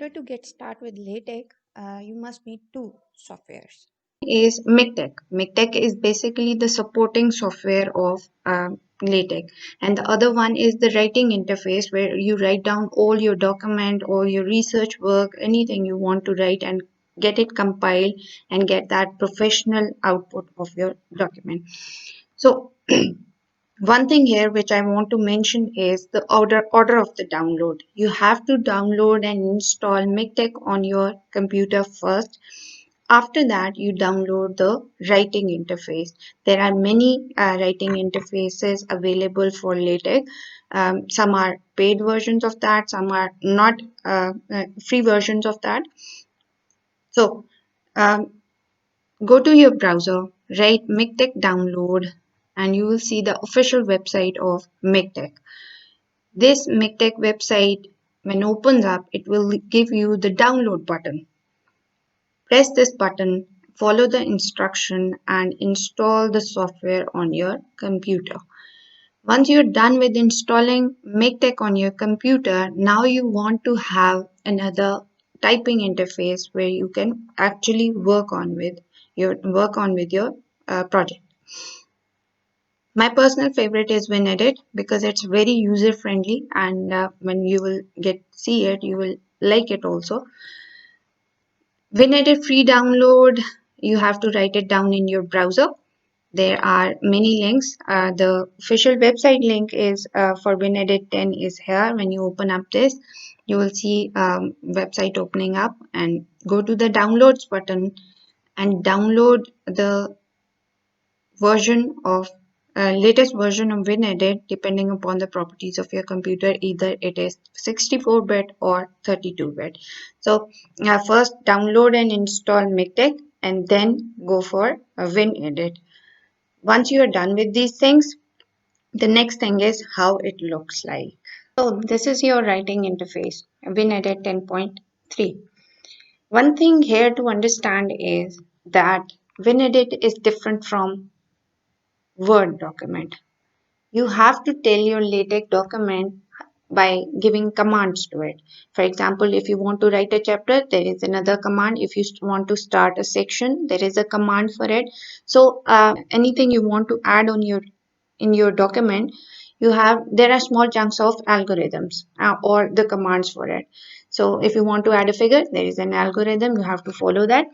order to get started with LaTeX, you must need two softwares. Is MikTeX. MikTeX is basically the supporting software of LaTeX, and the other one is the writing interface where you write down all your document or your research work, anything you want to write, and get it compiled and get that professional output of your document. So one thing here which I want to mention is the order of the download. You have to download and install MikTeX on your computer first. After that, you download the writing interface. There are many writing interfaces available for LaTeX. Some are paid versions of that, some are not free versions of that. So, um, go to your browser, write MikTeX download, and you will see the official website of MikTeX. This MikTeX website, when opens up, it will give you the download button. Press this button, follow the instruction, and install the software on your computer. Once you're done with installing MikTeX on your computer, now you want to have another typing interface where you can actually work on with your project. My personal favorite is WinEdit because it's very user friendly, and when you will get see it, you will like it also. WinEdit free download, you have to write it down in your browser. There are many links. The official website link is for WinEdit 10 is here. When you open up this, you will see website opening up, and go to the downloads button and download the version of latest version of WinEdit depending upon the properties of your computer. Either it is 64-bit or 32-bit. So first download and install MikTeX and then go for WinEdit. Once you are done with these things, the next thing is how it looks like. So this is your writing interface, WinEdit 10.3. One thing here to understand is that WinEdit is different from Word document. You have to tell your LaTeX document by giving commands to it. For example, if you want to write a chapter, there is another command. If you want to start a section, there is a command for it. So anything you want to add on your in your document, there are small chunks of algorithms or the commands for it. So if you want to add a figure, there is an algorithm, you have to follow that.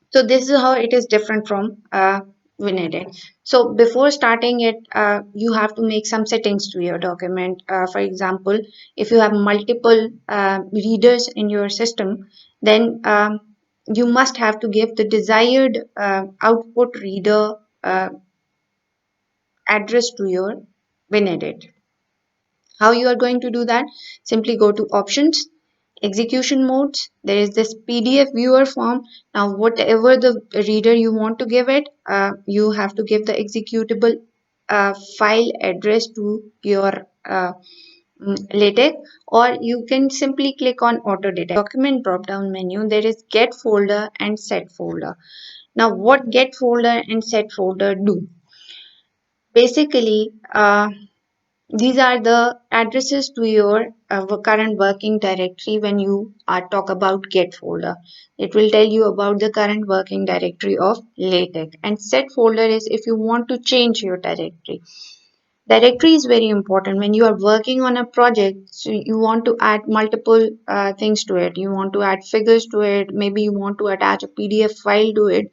So this is how it is different from WinEdit. So before starting it, you have to make some settings to your document. For example, if you have multiple readers in your system, then you must have to give the desired output reader address to your WinEdit. How you are going to do that? Simply go to options, execution modes. There is this PDF viewer form. Now whatever the reader you want to give it, you have to give the executable file address to your LaTeX, or you can simply click on auto detect. Document drop down menu, there is get folder and set folder. Now what get folder and set folder do? Basically, these are the addresses to your current working directory. When you talk about get folder, it will tell you about the current working directory of LaTeX. And set folder is if you want to change your directory. Directory is very important when you are working on a project. So you want to add multiple things to it. You want to add figures to it. Maybe you want to attach a PDF file to it.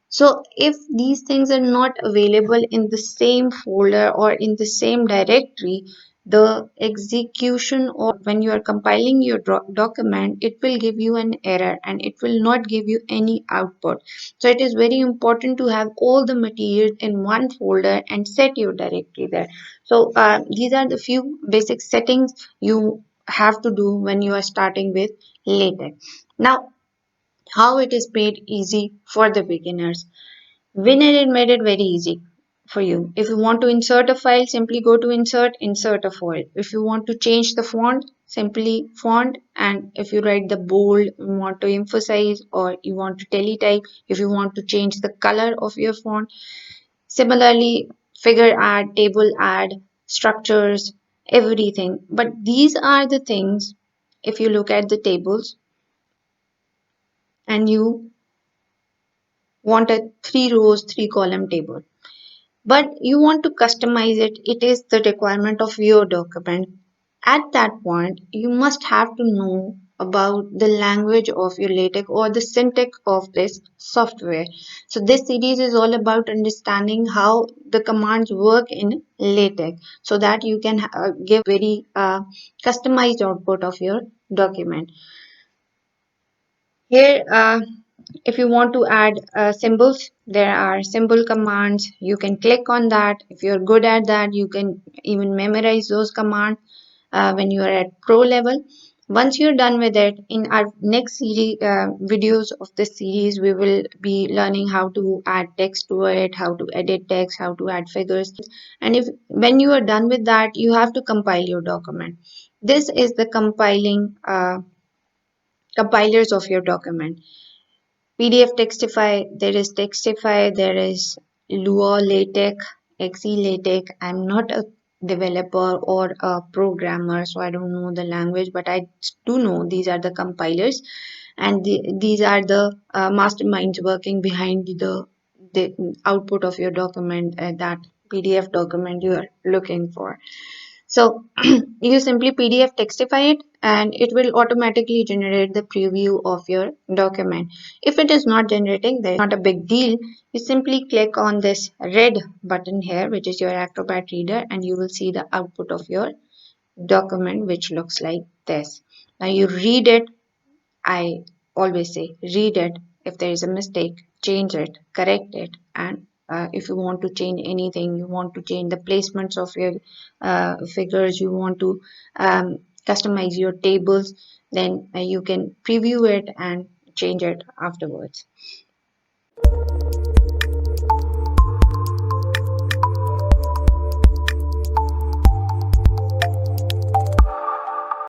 So if these things are not available in the same folder or in the same directory, the execution, or when you are compiling your document, it will give you an error and it will not give you any output. So it is very important to have all the materials in one folder and set your directory there. So these are the few basic settings you have to do when you are starting with LaTeX. Now, how it is made easy for the beginners. WinEdit made it very easy for you. If you want to insert a file, simply go to insert a file. If you want to change the font, simply font. And if you write the bold, you want to emphasize, or you want to teletype, if you want to change the color of your font. Similarly, figure add, table add, structures, everything. But these are the things if you look at the tables and you want a 3 rows, 3 column table, but you want to customize it, it is the requirement of your document. At that point, you must have to know about the language of your LaTeX or the syntax of this software. So this series is all about understanding how the commands work in LaTeX so that you can give very customized output of your document. Here, if you want to add symbols, there are symbol commands. You can click on that. If you're good at that, you can even memorize those commands when you are at pro level. Once you're done with it, in our next series, videos of this series, we will be learning how to add text to it, how to edit text, how to add figures. And if when you are done with that, you have to compile your document. This is the compilers of your document. PDF Textify, there is Textify, there is Lua LaTeX, XE LaTeX. I'm not a developer or a programmer, so I don't know the language, but I do know these are the compilers, and these are the masterminds working behind the output of your document, that PDF document you are looking for. So you simply PDF textify it and it will automatically generate the preview of your document. If it is not generating, there is not a big deal. You simply click on this red button here, which is your Acrobat Reader, and you will see the output of your document, which looks like this. Now you read it. I always say read it. If there is a mistake, change it, correct it, and if you want to change anything, you want to change the placements of your figures, you want to customize your tables, then you can preview it and change it afterwards.